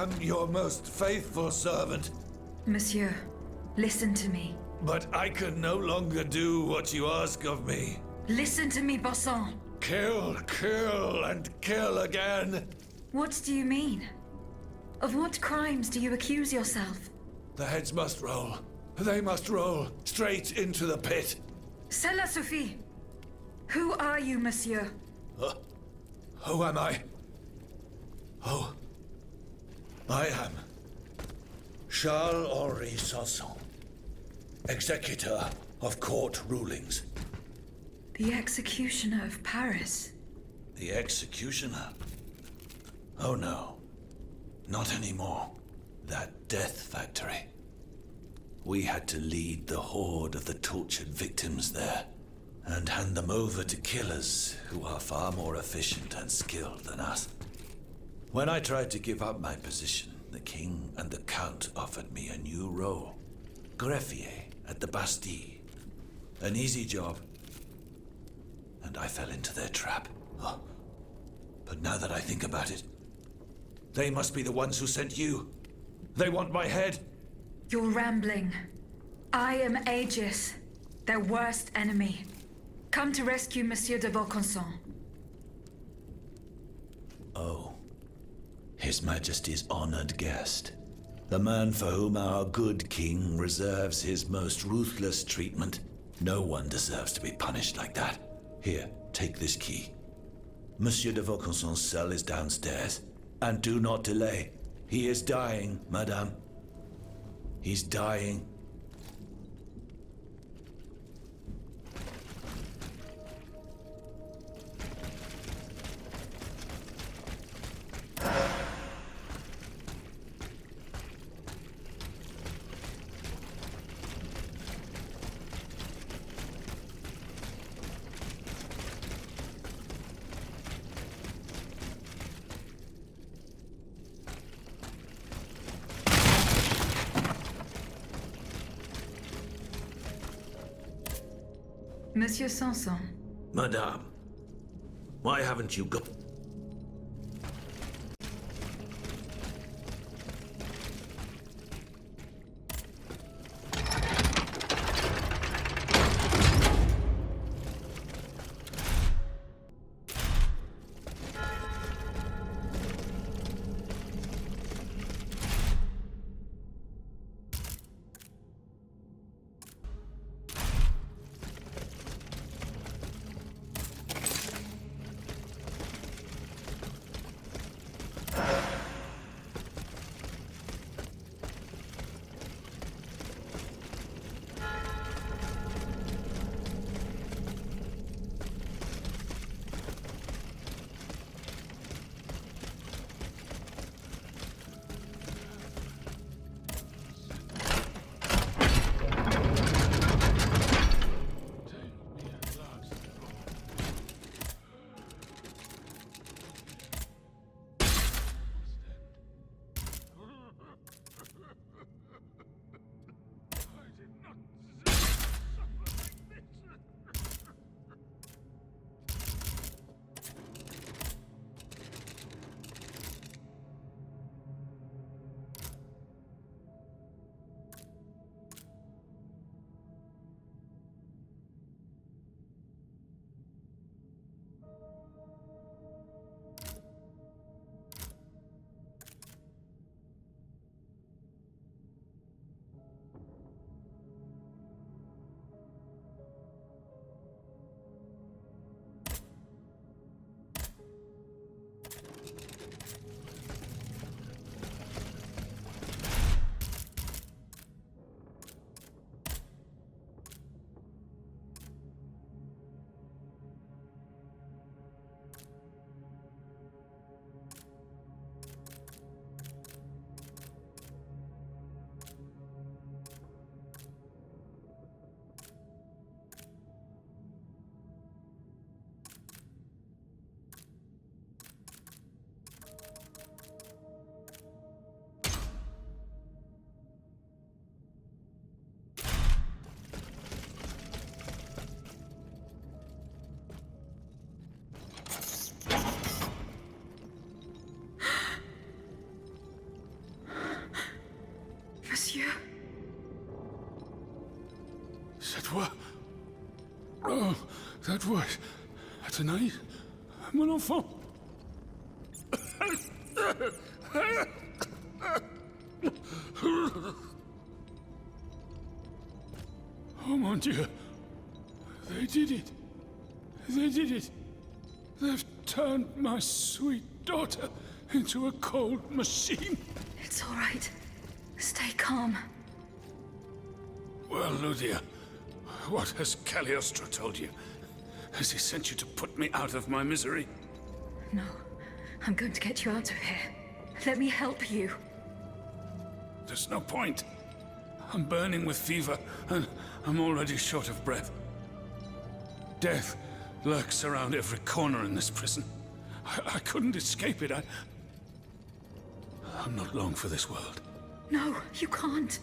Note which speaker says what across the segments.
Speaker 1: am your most faithful servant.
Speaker 2: Monsieur, listen to me.
Speaker 1: But I can no longer do what you ask of me.
Speaker 2: Listen to me, Bossan.
Speaker 1: Kill, kill, and kill again.
Speaker 2: What do you mean? Of what crimes do you accuse yourself?
Speaker 1: The heads must roll. They must roll straight into the pit.
Speaker 2: Cela suffit. Who are you, monsieur?
Speaker 1: Who am I? Oh, I am Charles-Henri Sanson, executor of court rulings.
Speaker 2: The executioner of Paris.
Speaker 1: The executioner? Oh no, not anymore. That death factory. We had to lead the horde of the tortured victims there and hand them over to killers who are far more efficient and skilled than us. When I tried to give up my position, the king and the count offered me a new role. Greffier at the Bastille. An easy job. And I fell into their trap. Oh. But now that I think about it, they must be the ones who sent you. They want my head.
Speaker 2: You're rambling. I am Aegis, their worst enemy. Come to rescue Monsieur de Vaucanson.
Speaker 1: Oh. His Majesty's honored guest. The man for whom our good king reserves his most ruthless treatment. No one deserves to be punished like that. Here, take this key. Monsieur de Vaucanson's cell is downstairs. And do not delay. He is dying, madame. He's dying.
Speaker 2: Monsieur Sanson.
Speaker 1: Madame, why haven't you got...
Speaker 2: Monsieur.
Speaker 3: C'est toi? Oh, that was... Tonight? Mon enfant? Oh mon Dieu. They did it. They did it. They've turned my sweet daughter into a cold machine.
Speaker 2: It's all right. Stay calm.
Speaker 3: Well, Ludia, what has Cagliostro told you? Has he sent you to put me out of my misery?
Speaker 2: No. I'm going to get you out of here. Let me help you.
Speaker 3: There's no point. I'm burning with fever, and I'm already short of breath. Death lurks around every corner in this prison. I couldn't escape it. I'm not long for this world.
Speaker 2: No, you can't.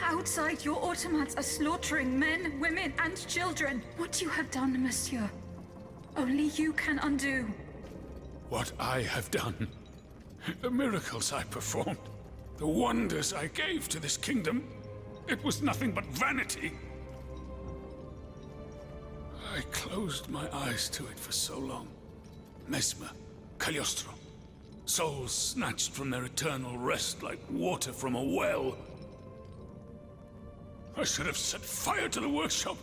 Speaker 2: Outside, your automats are slaughtering men, women, and children. What you have done, monsieur, only you can undo.
Speaker 3: What I have done, the miracles I performed, the wonders I gave to this kingdom, it was nothing but vanity. I closed my eyes to it for so long. Mesmer, Cagliostro, souls snatched from their eternal rest like water from a well. I should have set fire to the workshop.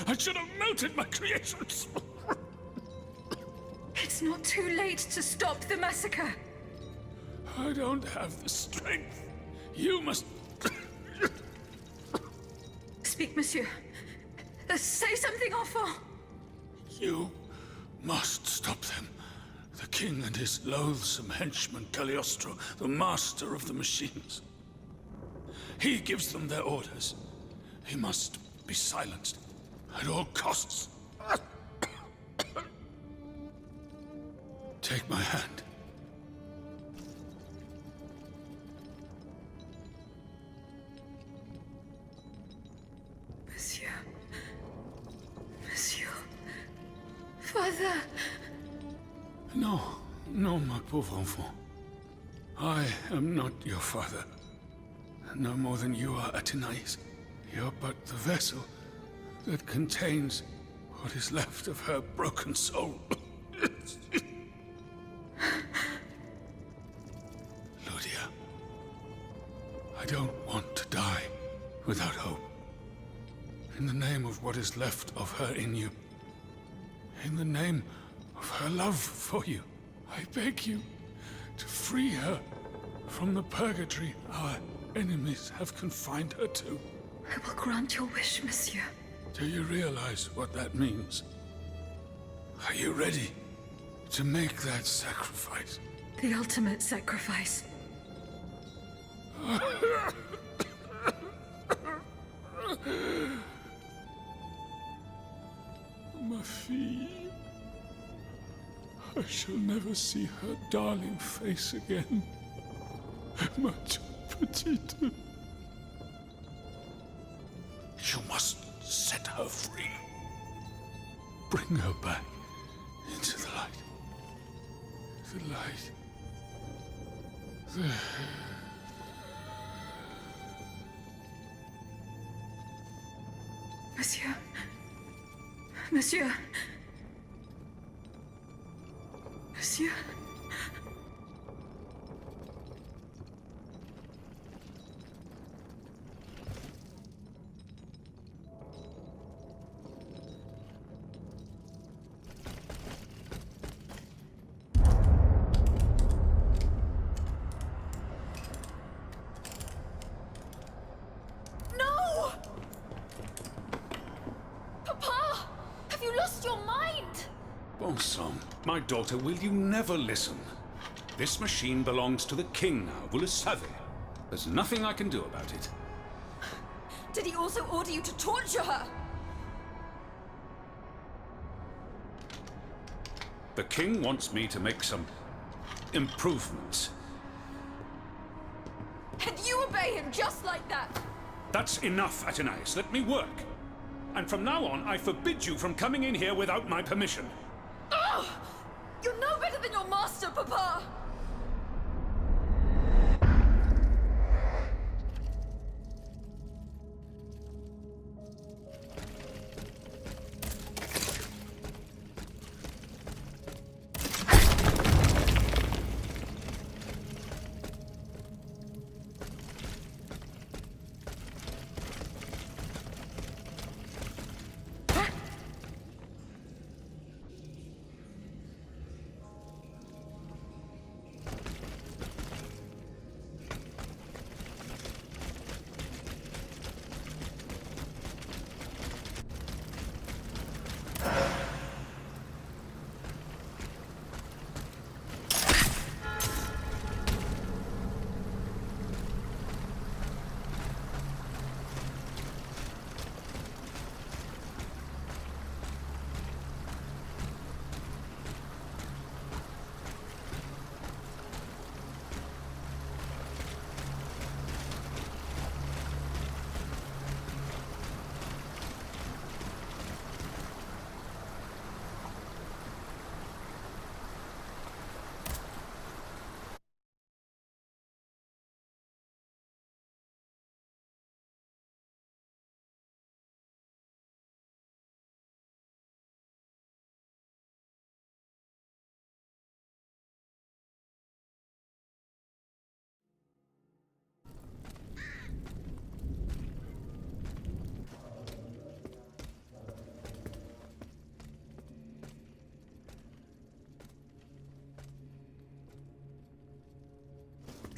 Speaker 3: I should have melted my creations.
Speaker 2: It's not too late to stop the massacre.
Speaker 3: I don't have the strength. You must...
Speaker 2: Speak, monsieur. Say something, enfant.
Speaker 3: You must stop them. The king and his loathsome henchman, Cagliostro, the master of the machines. He gives them their orders. He must be silenced at all costs. Take my hand.
Speaker 2: Monsieur. Monsieur. Father.
Speaker 3: No, no, my pauvre enfant. I am not your father. No more than you are Athenais. You're but the vessel that contains what is left of her broken soul. Ludia, I don't want to die without hope. In the name of what is left of her in you, in the name of her love for you, I beg you to free her from the purgatory our enemies have confined her to.
Speaker 2: I will grant your wish, monsieur.
Speaker 3: Do you realize what that means? Are you ready to make that sacrifice?
Speaker 2: The ultimate sacrifice.
Speaker 3: Ma fille. I shall never see her darling face again. Ma toute petite. You must set her free. Bring her back into the light. The light.
Speaker 2: Monsieur. Monsieur. Monsieur.
Speaker 4: No! Papa! Have you lost your mind?
Speaker 5: Bon sang, my daughter, will you never listen? This machine belongs to the king now, vous le savez. There's nothing I can do about it.
Speaker 4: Did he also order you to torture her?
Speaker 5: The king wants me to make some improvements.
Speaker 4: And you obey him just like that?
Speaker 5: That's enough, Athenais. Let me work. And from now on, I forbid you from coming in here without my permission.
Speaker 4: Ugh! You're no better than your master, Papa!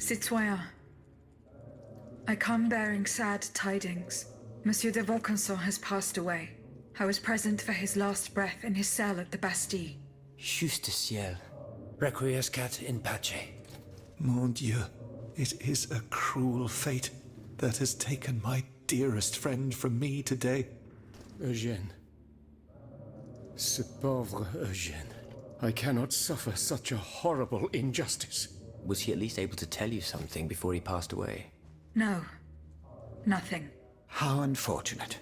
Speaker 2: Citoyen, I come bearing sad tidings. Monsieur de Vaucanson has passed away. I was present for his last breath in his cell at the Bastille.
Speaker 6: Juste ciel. Requiescat in pace.
Speaker 1: Mon Dieu, it is a cruel fate that has taken my dearest friend from me today.
Speaker 6: Eugène. Ce pauvre Eugène. I cannot suffer such a horrible injustice.
Speaker 7: Was he at least able to tell you something before he passed away?
Speaker 2: No. Nothing.
Speaker 8: How unfortunate.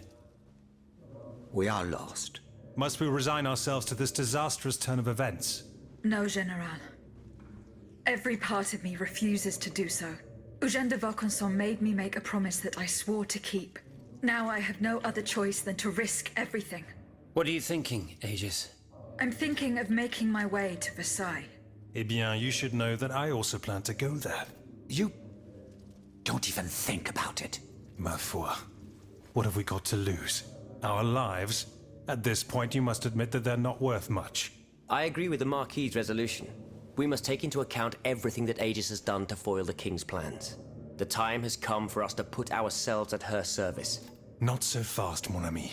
Speaker 8: We are lost.
Speaker 9: Must we resign ourselves to this disastrous turn of events?
Speaker 2: No, General. Every part of me refuses to do so. Eugène de Vaucanson made me make a promise that I swore to keep. Now I have no other choice than to risk everything.
Speaker 6: What are you thinking, Aegis?
Speaker 2: I'm thinking of making my way to Versailles.
Speaker 9: Eh bien, you should know that I also plan to go there.
Speaker 8: You don't even think about it.
Speaker 9: Ma foi. What have we got to lose? Our lives? At this point, you must admit that they're not worth much.
Speaker 7: I agree with the Marquis's resolution. We must take into account everything that Aegis has done to foil the King's plans. The time has come for us to put ourselves at her service.
Speaker 9: Not so fast, mon ami.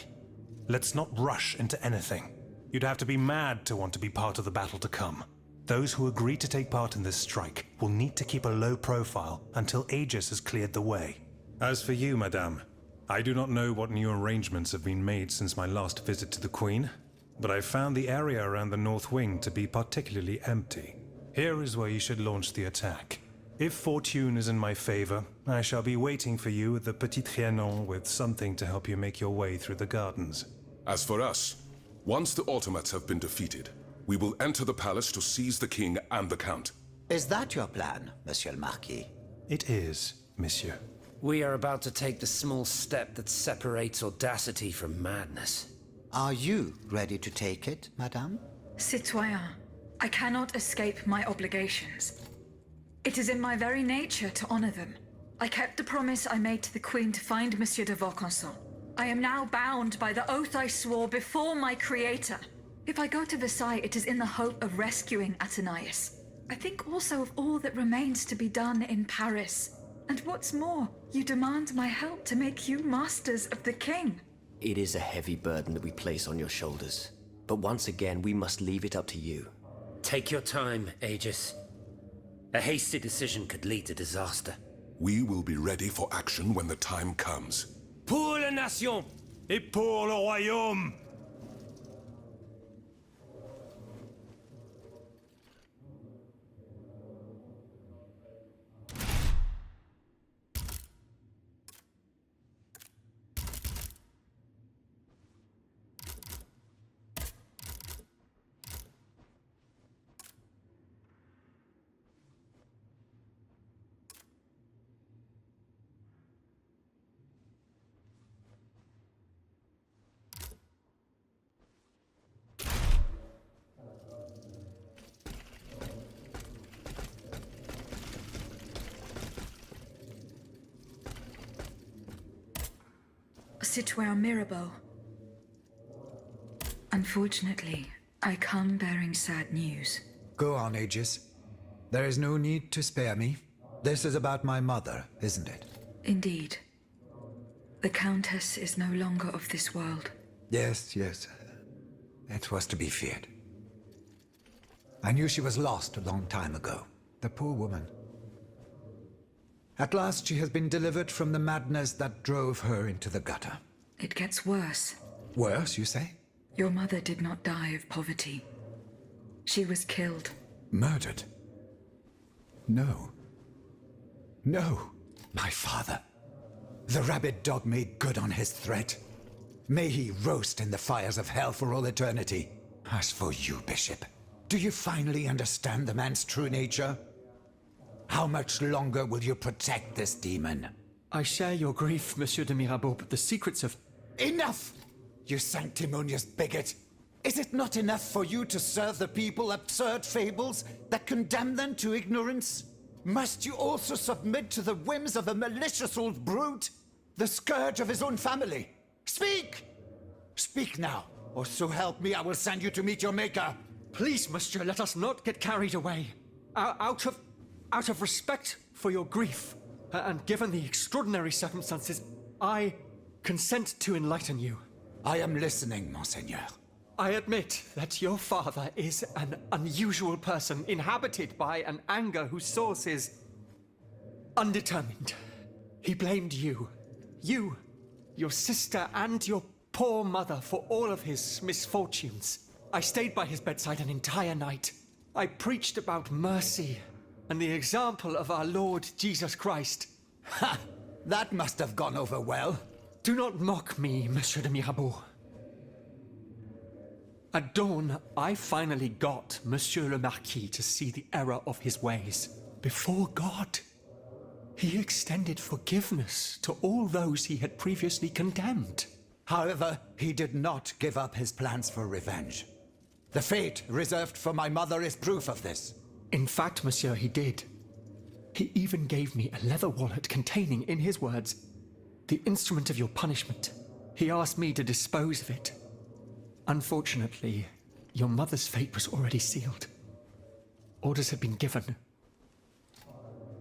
Speaker 9: Let's not rush into anything. You'd have to be mad to want to be part of the battle to come. Those who agree to take part in this strike will need to keep a low profile until Aegis has cleared the way. As for you, madame, I do not know what new arrangements have been made since my last visit to the Queen, but I found the area around the North Wing to be particularly empty. Here is where you should launch the attack. If fortune is in my favor, I shall be waiting for you at the Petit Trianon with something to help you make your way through the gardens.
Speaker 10: As for us, once the automats have been defeated, we will enter the palace to seize the king and the count.
Speaker 8: Is that your plan, Monsieur le Marquis?
Speaker 9: It is, monsieur.
Speaker 6: We are about to take the small step that separates audacity from madness.
Speaker 8: Are you ready to take it, madame?
Speaker 2: Citoyen, I cannot escape my obligations. It is in my very nature to honor them. I kept the promise I made to the Queen to find Monsieur de Vaucanson. I am now bound by the oath I swore before my creator. If I go to Versailles, it is in the hope of rescuing Athenais. I think also of all that remains to be done in Paris. And what's more, you demand my help to make you masters of the king.
Speaker 7: It is a heavy burden that we place on your shoulders. But once again, we must leave it up to you.
Speaker 6: Take your time, Aegis. A hasty decision could lead to disaster.
Speaker 10: We will be ready for action when the time comes.
Speaker 6: Pour la nation!
Speaker 9: Et pour le royaume!
Speaker 2: Citoyen Mirabeau. Unfortunately, I come bearing sad news.
Speaker 11: Go on, Aegis. There is no need to spare me. This is about my mother, isn't it?
Speaker 2: Indeed. The Countess is no longer of this world.
Speaker 11: Yes. It was to be feared. I knew she was lost a long time ago. The poor woman. At last she has been delivered from the madness that drove her into the gutter.
Speaker 2: It gets worse.
Speaker 11: Worse, you say?
Speaker 2: Your mother did not die of poverty. She was killed.
Speaker 11: Murdered? No. My father. The rabid dog made good on his threat. May he roast in the fires of hell for all eternity. As for you, Bishop, do you finally understand the man's true nature? How much longer will you protect this demon?
Speaker 12: I share your grief, Monsieur de Mirabeau, but the secrets of...
Speaker 11: Enough! You sanctimonious bigot! Is it not enough for you to serve the people absurd fables that condemn them to ignorance? Must you also submit to the whims of a malicious old brute? The scourge of his own family? Speak! Speak now, or so help me, I will send you to meet your maker!
Speaker 12: Please, Monsieur, let us not get carried away. Out of respect for your grief. And given the extraordinary circumstances, I consent to enlighten you.
Speaker 11: I am listening, Monseigneur.
Speaker 12: I admit that your father is an unusual person, inhabited by an anger whose source is undetermined. He blamed you, your sister, and your poor mother for all of his misfortunes. I stayed by his bedside an entire night. I preached about mercy and the example of our Lord Jesus Christ.
Speaker 11: Ha! That must have gone over well.
Speaker 12: Do not mock me, Monsieur de Mirabeau. At dawn, I finally got Monsieur le Marquis to see the error of his ways. Before God, he extended forgiveness to all those he had previously condemned.
Speaker 11: However, he did not give up his plans for revenge. The fate reserved for my mother is proof of this.
Speaker 12: In fact, monsieur, he did. He even gave me a leather wallet containing, in his words, the instrument of your punishment. He asked me to dispose of it. Unfortunately, your mother's fate was already sealed. Orders had been given.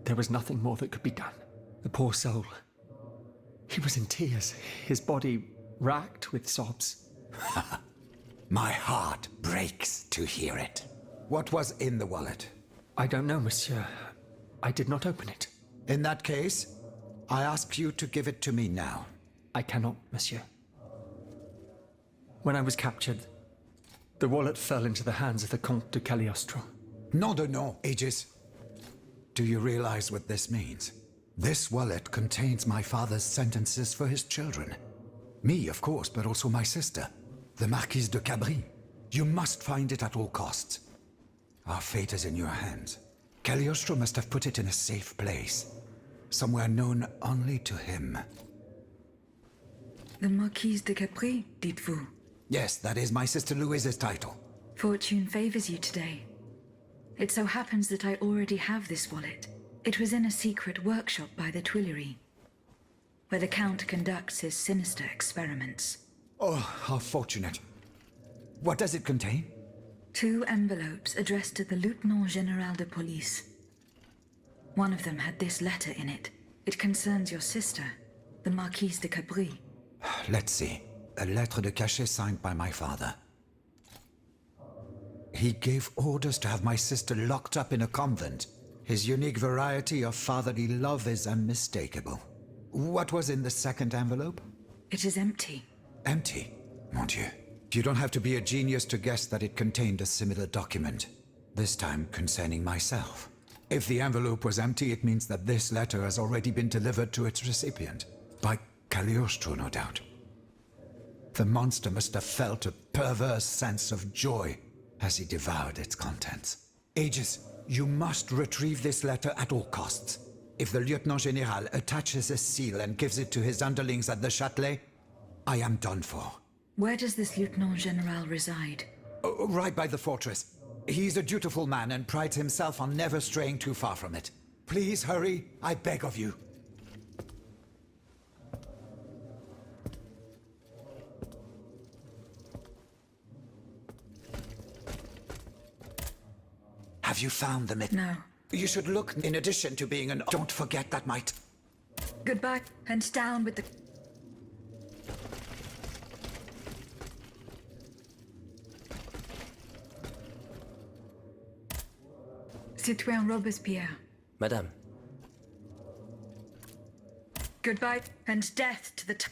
Speaker 12: There was nothing more that could be done. The poor soul. He was in tears, his body racked with sobs.
Speaker 11: My heart breaks to hear it. What was in the wallet?
Speaker 12: I don't know, monsieur. I did not open it.
Speaker 11: In that case, I ask you to give it to me now.
Speaker 12: I cannot, monsieur. When I was captured, the wallet fell into the hands of the Comte de Cagliostro.
Speaker 11: Nom de nom, Aegis. Do you realize what this means? This wallet contains my father's sentences for his children. Me, of course, but also my sister, the Marquise de Cabri. You must find it at all costs. Our fate is in your hands. Cagliostro must have put it in a safe place, somewhere known only to him.
Speaker 2: The Marquise de Capri, dites-vous?
Speaker 11: Yes, that is my sister Louise's title.
Speaker 2: Fortune favors you today. It so happens that I already have this wallet. It was in a secret workshop by the Tuileries, where the Count conducts his sinister experiments.
Speaker 11: Oh, how fortunate. What does it contain?
Speaker 2: 2 envelopes addressed to the Lieutenant General de Police. One of them had this letter in it. It concerns your sister, the Marquise de Capri.
Speaker 11: Let's see. A lettre de cachet signed by my father. He gave orders to have my sister locked up in a convent. His unique variety of fatherly love is unmistakable. What was in the second envelope?
Speaker 2: It is empty.
Speaker 11: Empty? Mon Dieu. You don't have to be a genius to guess that it contained a similar document. This time concerning myself. If the envelope was empty, it means that this letter has already been delivered to its recipient. By Cagliostro, no doubt. The monster must have felt a perverse sense of joy as he devoured its contents. Aegis, you must retrieve this letter at all costs. If the Lieutenant General attaches a seal and gives it to his underlings at the Châtelet, I am done for.
Speaker 2: Where does this Lieutenant General reside?
Speaker 11: Right by the fortress. He's a dutiful man and prides himself on never straying too far from it. Please hurry, I beg of you. Have you found the myth?
Speaker 2: No.
Speaker 11: You should look in addition to being an... Don't forget that might...
Speaker 2: Goodbye, and down with the... Citoyen Robespierre.
Speaker 7: Madame.
Speaker 2: Goodbye, and death to the...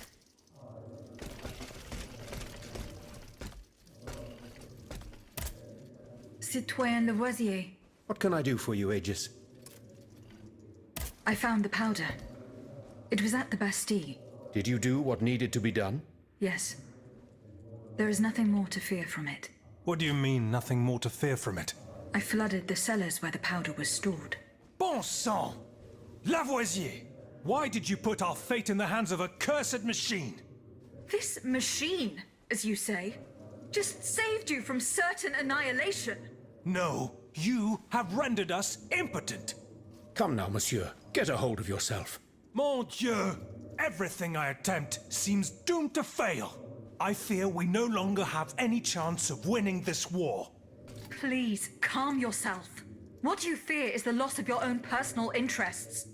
Speaker 2: Citoyen Lavoisier.
Speaker 13: What can I do for you, Aegis?
Speaker 2: I found the powder. It was at the Bastille.
Speaker 13: Did you do what needed to be done?
Speaker 2: Yes. There is nothing more to fear from it.
Speaker 9: What do you mean, nothing more to fear from it?
Speaker 2: I flooded the cellars where the powder was stored.
Speaker 9: Bon sang! Lavoisier! Why did you put our fate in the hands of a cursed machine?
Speaker 2: This machine, as you say, just saved you from certain annihilation.
Speaker 9: No, you have rendered us impotent.
Speaker 13: Come now, monsieur. Get a hold of yourself.
Speaker 9: Mon Dieu! Everything I attempt seems doomed to fail. I fear we no longer have any chance of winning this war.
Speaker 2: Please, calm yourself. What you fear is the loss of your own personal interests.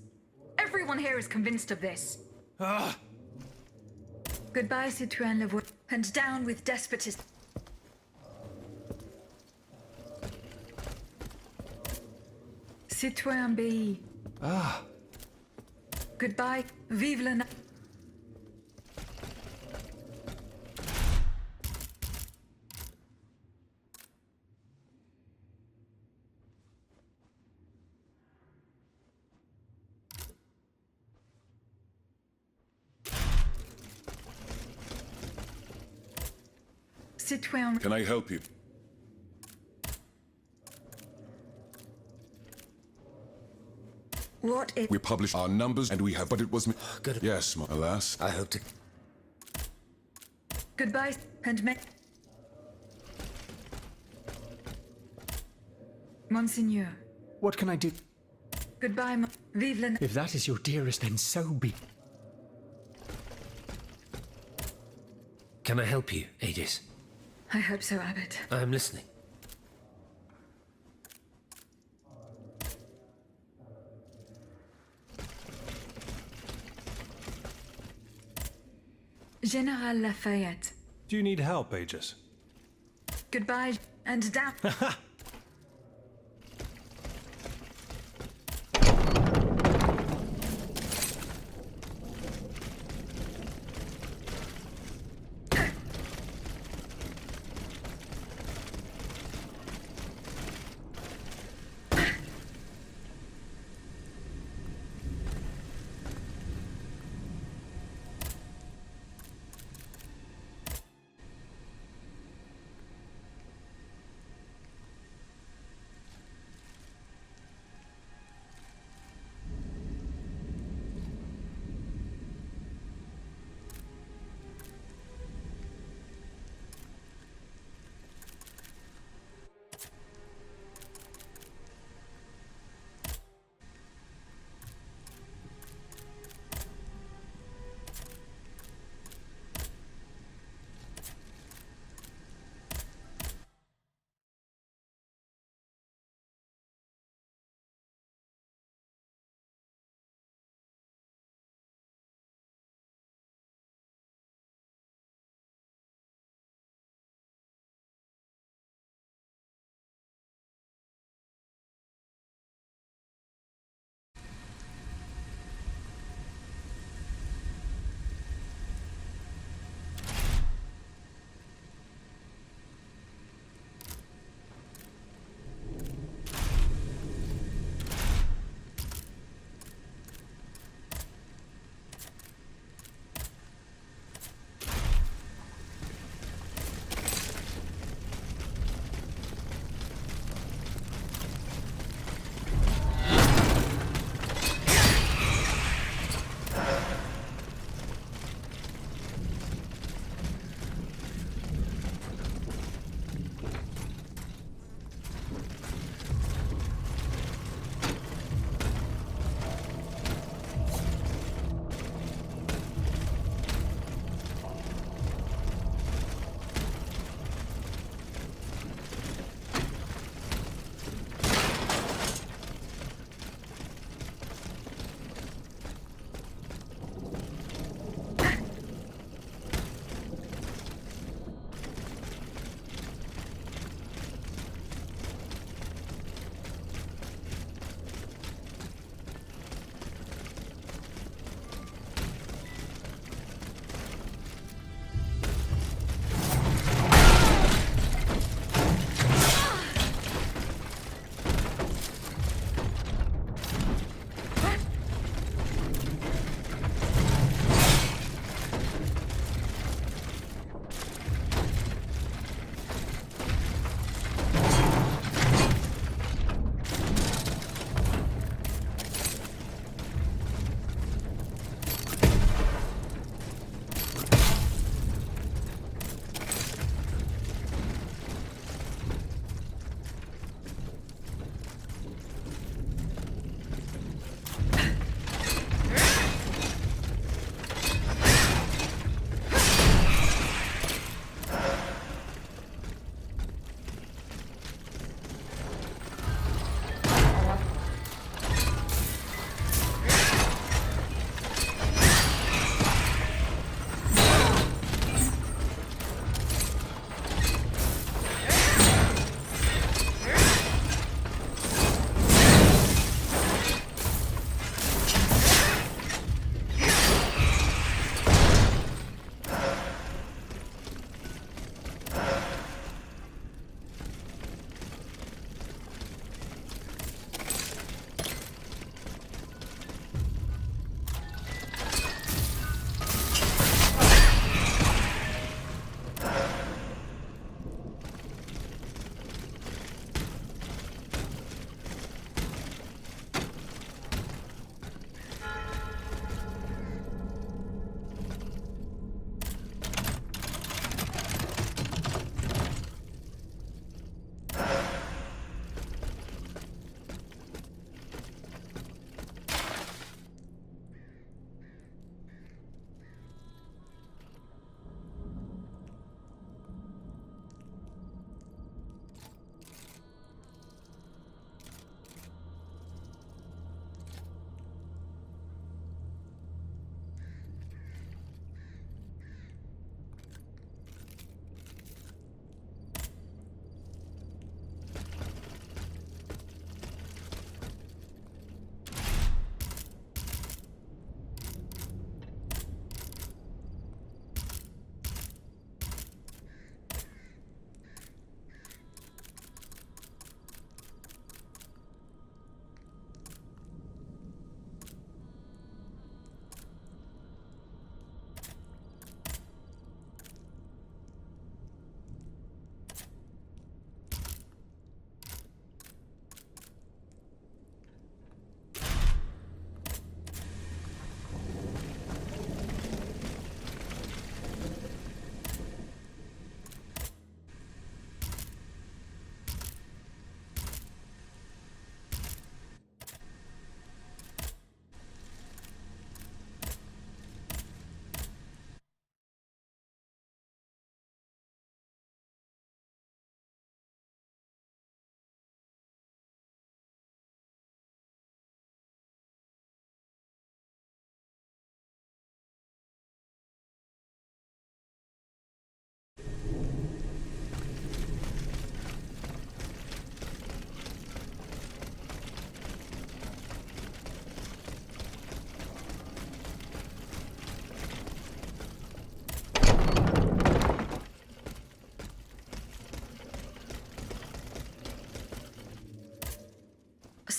Speaker 2: Everyone here is convinced of this. Goodbye, citoyen Lavoie, and down with despotism. Citoyen B. Goodbye, vive le... Citoyen...
Speaker 10: Can I help you?
Speaker 2: What if...
Speaker 10: We publish our numbers and we have, but it was me.
Speaker 6: Good.
Speaker 10: Yes, alas.
Speaker 6: I hope to...
Speaker 2: Goodbye, and may... Monseigneur.
Speaker 12: What can I do?
Speaker 2: Goodbye, vive le...
Speaker 12: If that is your dearest, then so be.
Speaker 6: Can I help you, Aegis?
Speaker 2: I hope so, Abbot.
Speaker 6: I'm listening.
Speaker 2: General Lafayette.
Speaker 9: Do you need help, Aegis?
Speaker 2: Goodbye, and down...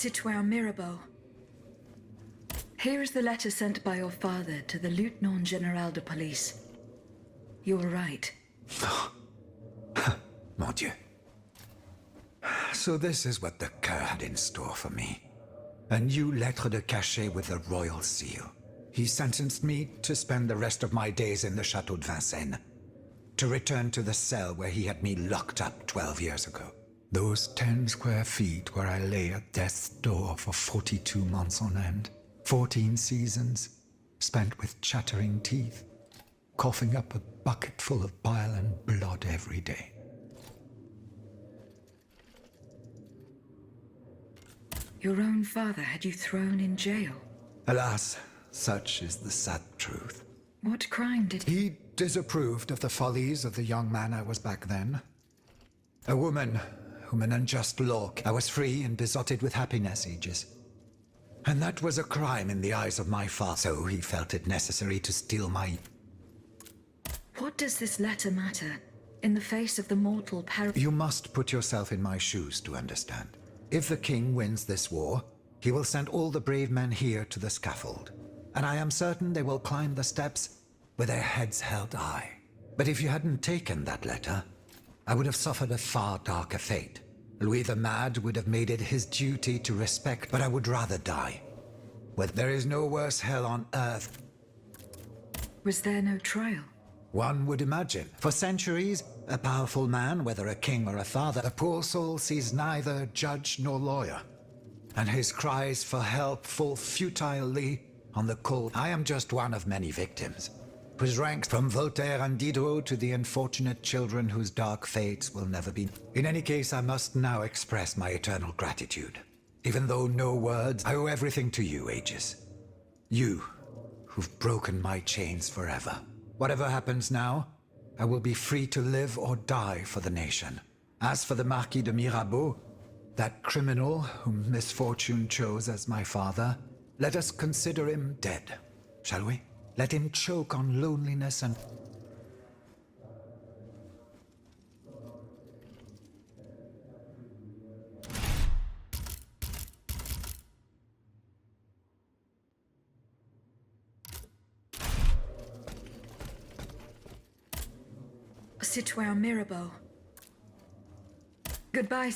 Speaker 2: Citoyen Mirabeau. Here is the letter sent by your father to the Lieutenant General de Police. You were right.
Speaker 11: Mon Dieu. So this is what the Coeur had in store for me. A new lettre de cachet with a royal seal. He sentenced me to spend the rest of my days in the Château de Vincennes. To return to the cell where he had me locked up 12 years ago. Those 10 square feet where I lay at death's door for 42 months on end. 14 seasons, spent with chattering teeth, coughing up a bucket full of bile and blood every day.
Speaker 2: Your own father had you thrown in jail.
Speaker 11: Alas, such is the sad truth.
Speaker 2: What crime did he...
Speaker 11: He disapproved of the follies of the young man I was back then. A woman whom an unjust law... I was free and besotted with happiness, Aegis. And that was a crime in the eyes of my father, so he felt it necessary to steal my...
Speaker 2: What does this letter matter, in the face of the mortal peril?
Speaker 11: You must put yourself in my shoes to understand. If the king wins this war, he will send all the brave men here to the scaffold. And I am certain they will climb the steps with their heads held high. But if you hadn't taken that letter, I would have suffered a far darker fate. Louis the Mad would have made it his duty to respect, but I would rather die. Well, there is no worse hell on earth.
Speaker 2: Was there no trial?
Speaker 11: One would imagine. For centuries, a powerful man, whether a king or a father, the poor soul sees neither judge nor lawyer. And his cries for help fall futilely on the cold. I am just one of many victims, whose ranks from Voltaire and Diderot to the unfortunate children whose dark fates will never be. In any case, I must now express my eternal gratitude. Even though no words, I owe everything to you, Aegis. You, who've broken my chains forever. Whatever happens now, I will be free to live or die for the nation. As for the Marquis de Mirabeau, that criminal whom misfortune chose as my father, let us consider him dead, shall we? Let him choke on loneliness and...
Speaker 2: Citoyen Mirabeau. Goodbye.